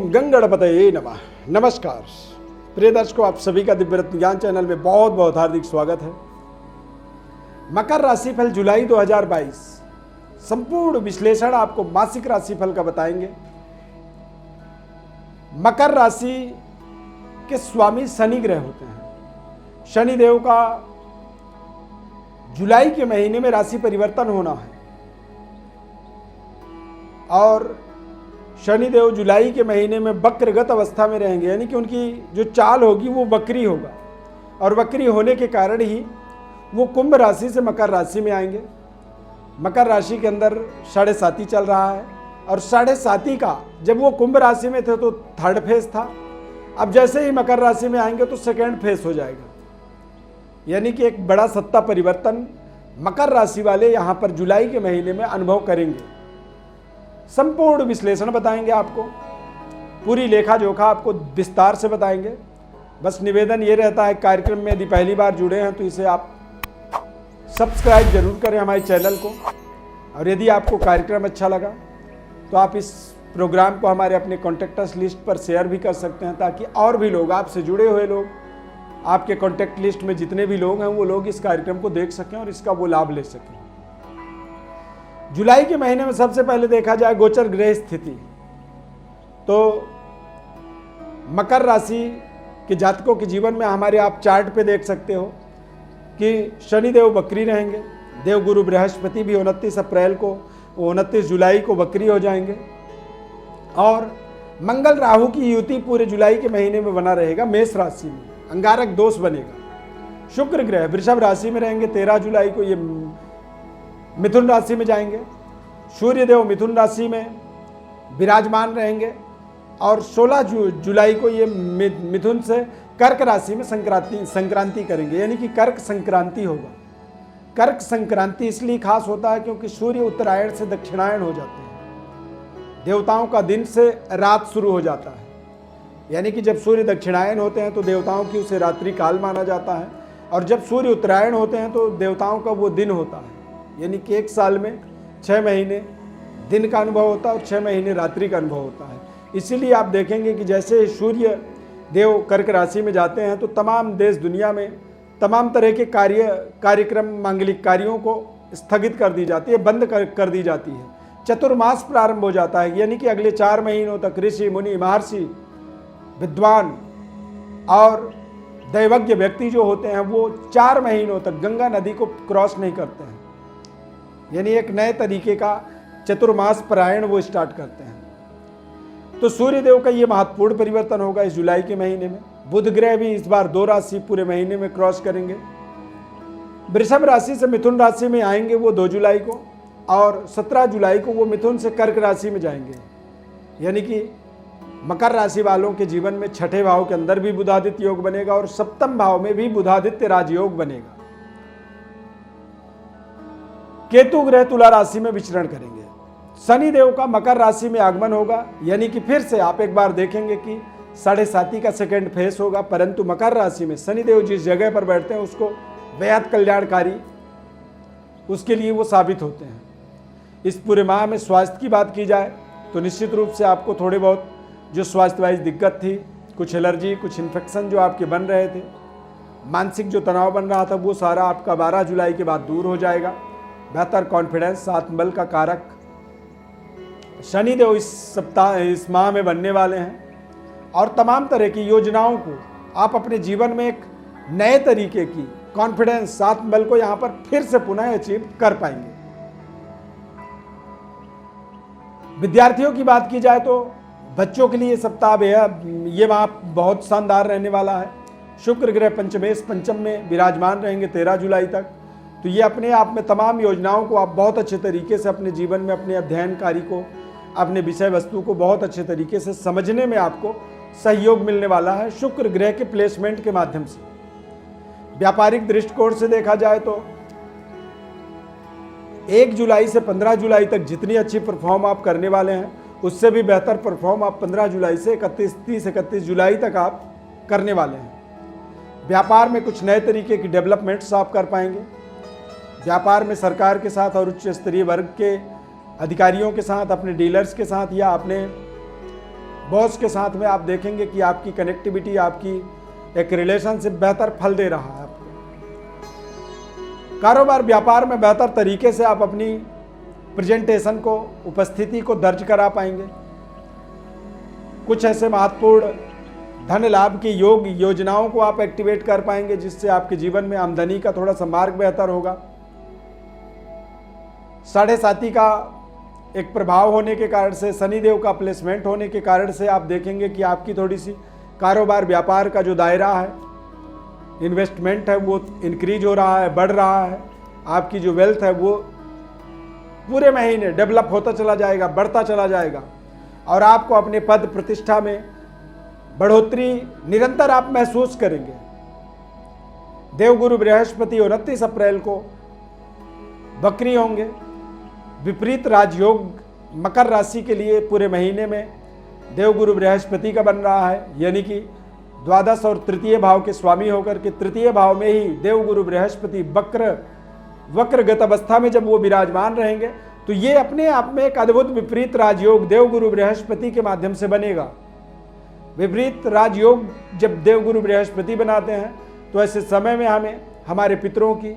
गणपतये नमः। नमस्कार प्रिय दर्शकों, आप सभी का दिव्य रत्न ज्ञान चैनल में बहुत बहुत हार्दिक स्वागत है। मकर राशिफल जुलाई 2022 संपूर्ण विश्लेषण आपको मासिक राशिफल का बताएंगे। मकर राशि के स्वामी शनि ग्रह होते हैं। शनि देव का जुलाई के महीने में राशि परिवर्तन होना है और शनिदेव जुलाई के महीने में वक्रगत अवस्था में रहेंगे, यानी कि उनकी जो चाल होगी वो वक्री होगा और वक्री होने के कारण ही वो कुंभ राशि से मकर राशि में आएंगे। मकर राशि के अंदर 7.5 चल रहा है और 7.5 का जब वो कुंभ राशि में थे तो थर्ड फेज था। अब जैसे ही मकर राशि में आएंगे तो सेकेंड फेज हो जाएगा, यानी कि एक बड़ा सत्ता परिवर्तन मकर राशि वाले यहाँ पर जुलाई के महीने में अनुभव करेंगे। संपूर्ण विश्लेषण बताएंगे आपको, पूरी लेखा जोखा आपको विस्तार से बताएंगे। बस निवेदन ये रहता है, कार्यक्रम में यदि पहली बार जुड़े हैं तो इसे आप सब्सक्राइब जरूर करें हमारे चैनल को, और यदि आपको कार्यक्रम अच्छा लगा तो आप इस प्रोग्राम को हमारे अपने कॉन्टेक्टर्स लिस्ट पर शेयर भी कर सकते हैं, ताकि और भी लोग, आपसे जुड़े हुए लोग, आपके कॉन्टेक्ट लिस्ट में जितने भी लोग हैं वो लोग इस कार्यक्रम को देख सकें और इसका वो लाभ ले सकें। जुलाई के महीने में सबसे पहले देखा जाए गोचर ग्रह स्थिति, तो मकर राशि के जातकों के जीवन में हमारे आप चार्ट पे देख सकते हो कि शनि देव वक्री रहेंगे। देव गुरु बृहस्पति भी 29 अप्रैल को, 29 जुलाई को वक्री हो जाएंगे और मंगल राहु की युति पूरे जुलाई के महीने में बना रहेगा। मेष राशि में अंगारक दोष बनेगा। शुक्र ग्रह वृषभ राशि में रहेंगे। 13 जुलाई को ये मिथुन राशि में जाएंगे। सूर्य देव मिथुन राशि में विराजमान रहेंगे और 16 जुलाई को ये मिथुन से कर्क राशि में संक्रांति करेंगे, यानी कि कर्क संक्रांति होगा। कर्क संक्रांति इसलिए खास होता है क्योंकि सूर्य उत्तरायण से दक्षिणायण हो जाते हैं। देवताओं का दिन से रात शुरू हो जाता है, यानी कि जब सूर्य दक्षिणायन होते हैं तो देवताओं की उसे रात्रि काल माना जाता है, और जब सूर्य उत्तरायण होते हैं तो देवताओं का वो दिन होता है। यानी कि एक साल में 6 महीने दिन का अनुभव होता है और 6 महीने रात्रि का अनुभव होता है। इसीलिए आप देखेंगे कि जैसे सूर्य देव कर्क राशि में जाते हैं तो तमाम देश दुनिया में तमाम तरह के कार्यक्रम, मांगलिक कार्यों को स्थगित कर दी जाती है, बंद कर दी जाती है। चतुर्मास प्रारंभ हो जाता है, यानी कि अगले 4 महीनों तक ऋषि मुनि महर्षि विद्वान और दैवज्ञ व्यक्ति जो होते हैं वो 4 महीनों तक गंगा नदी को क्रॉस नहीं करते हैं, यानी एक नए तरीके का चतुर्मास परायण वो स्टार्ट करते हैं। तो सूर्य देव का ये महत्वपूर्ण परिवर्तन होगा इस जुलाई के महीने में। बुध ग्रह भी इस बार 2 राशि पूरे महीने में क्रॉस करेंगे। वृषभ राशि से मिथुन राशि में आएंगे वो 2 जुलाई को, और 17 जुलाई को वो मिथुन से कर्क राशि में जाएंगे, यानी कि मकर राशि वालों के जीवन में 6ठे भाव के अंदर भी बुधादित्य योग बनेगा और 7म भाव में भी बुधादित्य राजयोग बनेगा। केतु ग्रह तुला राशि में विचरण करेंगे। शनि देव का मकर राशि में आगमन होगा, यानी कि फिर से आप एक बार देखेंगे कि 7.5 का सेकेंड फेस होगा, परंतु मकर राशि में शनि देव जिस जगह पर बैठते हैं उसको बेहद कल्याणकारी उसके लिए वो साबित होते हैं। इस पूरे माह में स्वास्थ्य की बात की जाए तो निश्चित रूप से आपको थोड़े बहुत जो स्वास्थ्य वाइज दिक्कत थी, कुछ एलर्जी, कुछ इन्फेक्शन जो आपके बन रहे थे, मानसिक जो तनाव बन रहा था, वो सारा आपका 12 जुलाई के बाद दूर हो जाएगा। बेहतर कॉन्फिडेंस, आत्मबल का कारक शनि देव इस माह में बनने वाले हैं और तमाम तरह की योजनाओं को आप अपने जीवन में एक नए तरीके की कॉन्फिडेंस, आत्मबल को यहाँ पर फिर से पुनः अचीव कर पाएंगे। विद्यार्थियों की बात की जाए तो बच्चों के लिए सप्ताह ये माह बहुत शानदार रहने वाला है। शुक्र ग्रह पंचमेश पंचम में विराजमान रहेंगे 13 जुलाई तक, तो ये अपने आप में तमाम योजनाओं को आप बहुत अच्छे तरीके से अपने जीवन में, अपने अध्ययन कार्य को, अपने विषय वस्तु को बहुत अच्छे तरीके से समझने में आपको सहयोग मिलने वाला है शुक्र ग्रह के प्लेसमेंट के माध्यम से। व्यापारिक दृष्टिकोण से देखा जाए तो 1 जुलाई से 15 जुलाई तक जितनी अच्छी परफॉर्म आप करने वाले हैं उससे भी बेहतर परफॉर्म आप 15 जुलाई से 31 जुलाई तक आप करने वाले हैं। व्यापार में कुछ नए तरीके की डेवलपमेंट्स आप कर पाएंगे। व्यापार में सरकार के साथ और उच्च स्तरीय वर्ग के अधिकारियों के साथ, अपने डीलर्स के साथ या अपने बॉस के साथ में आप देखेंगे कि आपकी कनेक्टिविटी, आपकी एक रिलेशनशिप बेहतर फल दे रहा है आपको। कारोबार व्यापार में बेहतर तरीके से आप अपनी प्रेजेंटेशन को, उपस्थिति को दर्ज करा पाएंगे। कुछ ऐसे महत्वपूर्ण धन लाभ की योग योजनाओं को आप एक्टिवेट कर पाएंगे जिससे आपके जीवन में आमदनी का थोड़ा सा मार्ग बेहतर होगा। 7.5 का एक प्रभाव होने के कारण से, शनिदेव का प्लेसमेंट होने के कारण से आप देखेंगे कि आपकी थोड़ी सी कारोबार व्यापार का जो दायरा है, इन्वेस्टमेंट है, वो इंक्रीज हो रहा है, बढ़ रहा है। आपकी जो वेल्थ है वो पूरे महीने डेवलप होता चला जाएगा, बढ़ता चला जाएगा और आपको अपने पद प्रतिष्ठा में बढ़ोतरी निरंतर आप महसूस करेंगे। देवगुरु बृहस्पति 29 अप्रैल को वक्री होंगे। विपरीत राजयोग मकर राशि के लिए पूरे महीने में देवगुरु बृहस्पति का बन रहा है, यानी कि द्वादश और तृतीय भाव के स्वामी होकर के तृतीय भाव में ही देवगुरु बृहस्पति वक्रगत अवस्था में जब वो विराजमान रहेंगे तो ये अपने आप में एक अद्भुत विपरीत राजयोग देवगुरु बृहस्पति के माध्यम से बनेगा। विपरीत राजयोग जब देवगुरु बृहस्पति बनाते हैं तो ऐसे समय में हमें हमारे पितरों की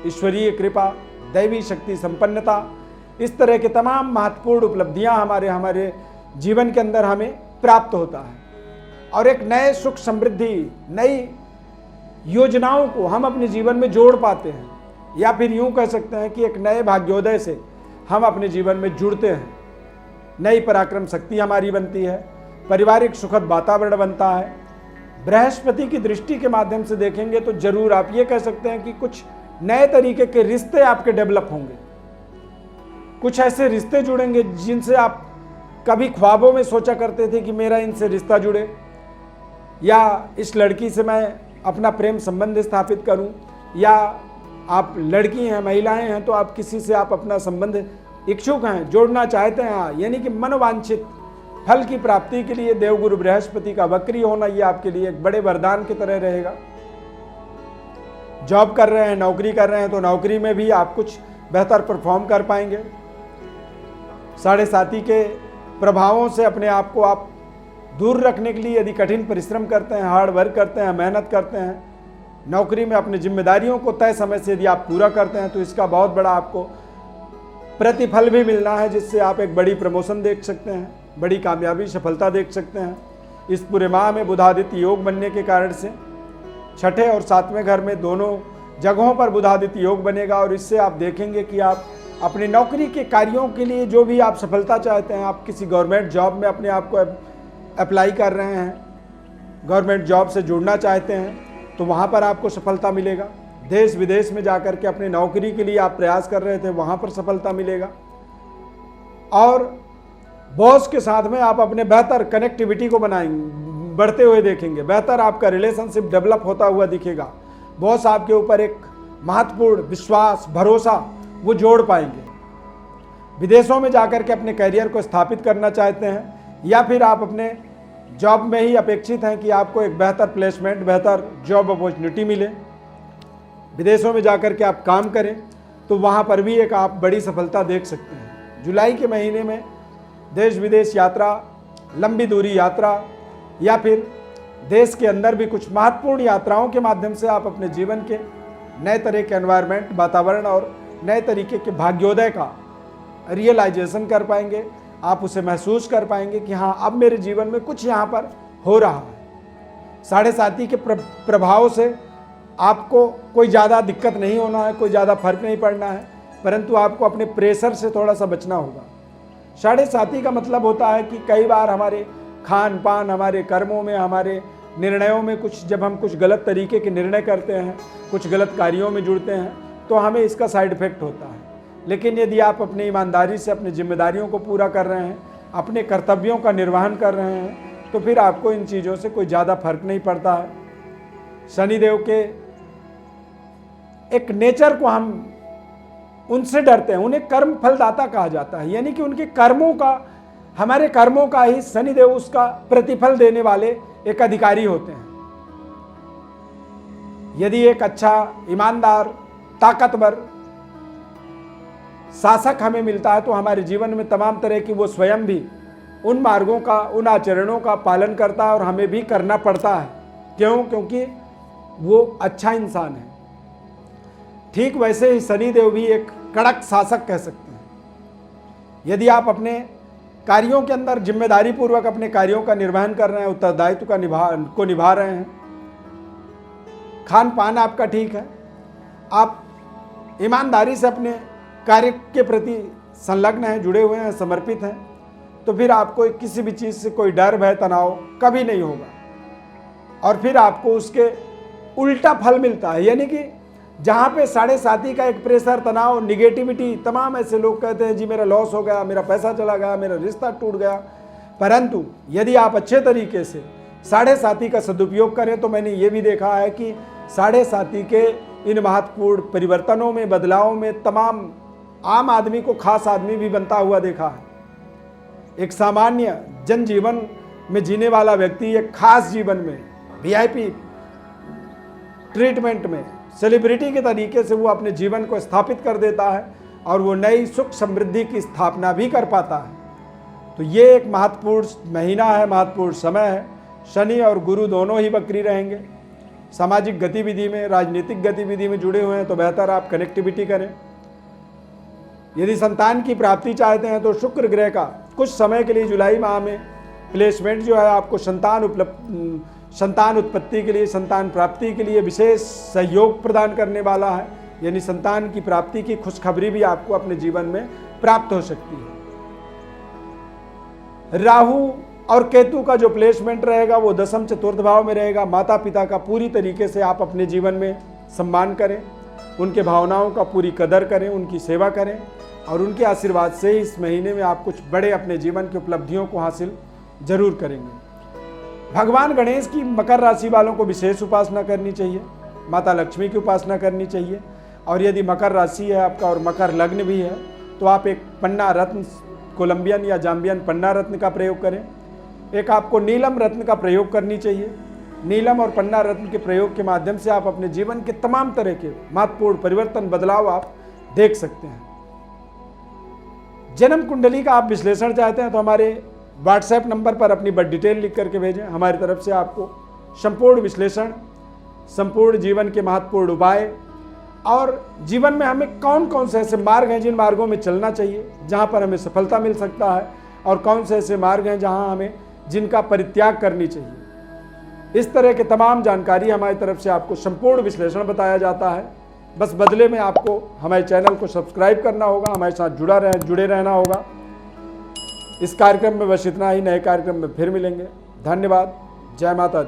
ईश्वरीय कृपा, दैवी शक्ति, संपन्नता, इस तरह के तमाम महत्वपूर्ण उपलब्धियां हमारे जीवन के अंदर हमें प्राप्त होता है और एक नए सुख समृद्धि, नई योजनाओं को हम अपने जीवन में जोड़ पाते हैं, या फिर यूं कह सकते हैं कि एक नए भाग्योदय से हम अपने जीवन में जुड़ते हैं। नई पराक्रम शक्ति हमारी बनती है, पारिवारिक सुखद वातावरण बनता है। बृहस्पति की दृष्टि के माध्यम से देखेंगे तो जरूर आप ये कह सकते हैं कि कुछ नए तरीके के रिश्ते आपके डेवलप होंगे। कुछ ऐसे रिश्ते जुड़ेंगे जिनसे आप कभी ख्वाबों में सोचा करते थे कि मेरा इनसे रिश्ता जुड़े, या इस लड़की से मैं अपना प्रेम संबंध स्थापित करूं, या आप लड़की हैं, महिलाएं हैं तो आप किसी से आप अपना संबंध इच्छुक हैं, जोड़ना चाहते हैं, यानी कि मनोवांछित फल की प्राप्ति के लिए देवगुरु बृहस्पति का वक्री होना ये आपके लिए एक बड़े वरदान की तरह रहेगा। जॉब कर रहे हैं, नौकरी कर रहे हैं तो नौकरी में भी आप कुछ बेहतर परफॉर्म कर पाएंगे। 7.5 के प्रभावों से अपने आप को आप दूर रखने के लिए यदि कठिन परिश्रम करते हैं, हार्ड वर्क करते हैं, मेहनत करते हैं, नौकरी में अपनी जिम्मेदारियों को तय समय से यदि आप पूरा करते हैं तो इसका बहुत बड़ा आपको प्रतिफल भी मिलना है, जिससे आप एक बड़ी प्रमोशन देख सकते हैं, बड़ी कामयाबी, सफलता देख सकते हैं। इस पूरे माह में बुधादित्य योग बनने के कारण से 6ठे और 7वें घर में दोनों जगहों पर बुधादित्य योग बनेगा और इससे आप देखेंगे कि आप अपने नौकरी के कार्यों के लिए जो भी आप सफलता चाहते हैं, आप किसी गवर्नमेंट जॉब में अपने आप को अप्लाई कर रहे हैं, गवर्नमेंट जॉब से जुड़ना चाहते हैं तो वहाँ पर आपको सफलता मिलेगा। देश विदेश में जाकर के अपनी नौकरी के लिए आप प्रयास कर रहे थे, वहाँ पर सफलता मिलेगा। और बॉस के साथ में आप अपने बेहतर कनेक्टिविटी को बनाएंगे, बढ़ते हुए देखेंगे, बेहतर आपका रिलेशनशिप डेवलप होता हुआ दिखेगा। बॉस आपके ऊपर एक महत्वपूर्ण विश्वास, भरोसा वो जोड़ पाएंगे। विदेशों में जाकर के अपने करियर को स्थापित करना चाहते हैं या फिर आप अपने जॉब में ही अपेक्षित हैं कि आपको एक बेहतर प्लेसमेंट, बेहतर जॉब अपॉर्चुनिटी मिले, विदेशों में जाकर के आप काम करें तो वहाँ पर भी एक आप बड़ी सफलता देख सकते हैं। जुलाई के महीने में देश विदेश यात्रा, लंबी दूरी यात्रा या फिर देश के अंदर भी कुछ महत्वपूर्ण यात्राओं के माध्यम से आप अपने जीवन के नए तरह के एनवायरनमेंट, वातावरण और नए तरीके के भाग्योदय का रियलाइजेशन कर पाएंगे। आप उसे महसूस कर पाएंगे कि हाँ, अब मेरे जीवन में कुछ यहाँ पर हो रहा है। 7.5 के प्रभाव से आपको कोई ज़्यादा दिक्कत नहीं होना है, कोई ज़्यादा फर्क नहीं पड़ना है, परंतु आपको अपने प्रेशर से थोड़ा सा बचना होगा। 7.5 का मतलब होता है कि कई बार हमारे खान पान, हमारे कर्मों में, हमारे निर्णयों में जब हम कुछ गलत तरीके के निर्णय करते हैं, कुछ गलत कार्यों में जुड़ते हैं तो हमें इसका साइड इफेक्ट होता है। लेकिन यदि आप अपनी ईमानदारी से अपनी जिम्मेदारियों को पूरा कर रहे हैं, अपने कर्तव्यों का निर्वहन कर रहे हैं तो फिर आपको इन चीज़ों से कोई ज़्यादा फर्क नहीं पड़ता है। शनिदेव के एक नेचर को हम उनसे डरते हैं, उन्हें कर्म फलदाता कहा जाता है, यानी कि उनके कर्मों का, हमारे कर्मों का ही शनिदेव उसका प्रतिफल देने वाले एक अधिकारी होते हैं। यदि एक अच्छा, ईमानदार, ताकतवर शासक हमें मिलता है तो हमारे जीवन में तमाम तरह की वो स्वयं भी उन मार्गों का, उन आचरणों का पालन करता है और हमें भी करना पड़ता है। क्यों? क्योंकि वो अच्छा इंसान है। ठीक वैसे ही शनिदेव भी एक कड़क शासक कह सकते हैं। यदि आप अपने कार्यों के अंदर जिम्मेदारी पूर्वक अपने कार्यों का निर्वहन कर रहे हैं, उत्तरदायित्व को निभा रहे हैं, खान पान आपका ठीक है, आप ईमानदारी से अपने कार्य के प्रति संलग्न हैं, जुड़े हुए हैं, समर्पित हैं, तो फिर आपको किसी भी चीज़ से कोई डर भय तनाव कभी नहीं होगा। और फिर आपको उसके उल्टा फल मिलता है। यानी कि जहाँ पे 7.5 का एक प्रेशर, तनाव, निगेटिविटी, तमाम ऐसे लोग कहते हैं जी मेरा लॉस हो गया, मेरा पैसा चला गया, मेरा रिश्ता टूट गया, परंतु यदि आप अच्छे तरीके से 7.5 का सदुपयोग करें तो मैंने ये भी देखा है कि 7.5 के इन महत्वपूर्ण परिवर्तनों में, बदलावों में तमाम आम आदमी को खास आदमी भी बनता हुआ देखा है। एक सामान्य जनजीवन में जीने वाला व्यक्ति एक खास जीवन में, VIP ट्रीटमेंट में, सेलिब्रिटी के तरीके से वो अपने जीवन को स्थापित कर देता है और वो नई सुख समृद्धि की स्थापना भी कर पाता है। तो ये एक महत्वपूर्ण महीना है, महत्वपूर्ण समय है। शनि और गुरु दोनों ही वक्री रहेंगे। सामाजिक गतिविधि में, राजनीतिक गतिविधि में जुड़े हुए हैं तो बेहतर आप कनेक्टिविटी करें। यदि संतान की प्राप्ति चाहते हैं तो शुक्र ग्रह का कुछ समय के लिए जुलाई माह में प्लेसमेंट जो है आपको संतान उत्पत्ति के लिए, संतान प्राप्ति के लिए विशेष सहयोग प्रदान करने वाला है। यानी संतान की प्राप्ति की खुशखबरी भी आपको अपने जीवन में प्राप्त हो सकती है। राहु और केतु का जो प्लेसमेंट रहेगा वो दशम चतुर्थ भाव में रहेगा। माता पिता का पूरी तरीके से आप अपने जीवन में सम्मान करें, उनके भावनाओं का पूरी कदर करें, उनकी सेवा करें और उनके आशीर्वाद से ही इस महीने में आप कुछ बड़े अपने जीवन की उपलब्धियों को हासिल जरूर करेंगे। भगवान गणेश की मकर राशि वालों को विशेष उपासना करनी चाहिए, माता लक्ष्मी की उपासना करनी चाहिए। और यदि मकर राशि है आपका और मकर लग्न भी है तो आप एक पन्ना रत्न, कोलंबियन या जाम्बियन पन्ना रत्न का प्रयोग करें। एक आपको नीलम रत्न का प्रयोग करनी चाहिए। नीलम और पन्ना रत्न के प्रयोग के माध्यम से आप अपने जीवन के तमाम तरह के महत्वपूर्ण परिवर्तन, बदलाव आप देख सकते हैं। जन्म कुंडली का आप विश्लेषण चाहते हैं तो हमारे व्हाट्सएप नंबर पर अपनी बर्थ डिटेल लिख करके भेजें। हमारी तरफ से आपको संपूर्ण विश्लेषण, संपूर्ण जीवन के महत्वपूर्ण उपाय और जीवन में हमें कौन कौन से ऐसे मार्ग हैं जिन मार्गों में चलना चाहिए जहां पर हमें सफलता मिल सकता है और कौन से ऐसे मार्ग हैं जहां हमें जिनका परित्याग करनी चाहिए, इस तरह के तमाम जानकारी हमारी तरफ से आपको संपूर्ण विश्लेषण बताया जाता है। बस बदले में आपको हमारे चैनल को सब्सक्राइब करना होगा, हमारे साथ जुड़े रहना होगा। इस कार्यक्रम में बस इतना ही। नए कार्यक्रम में फिर मिलेंगे। धन्यवाद। जय माता दी।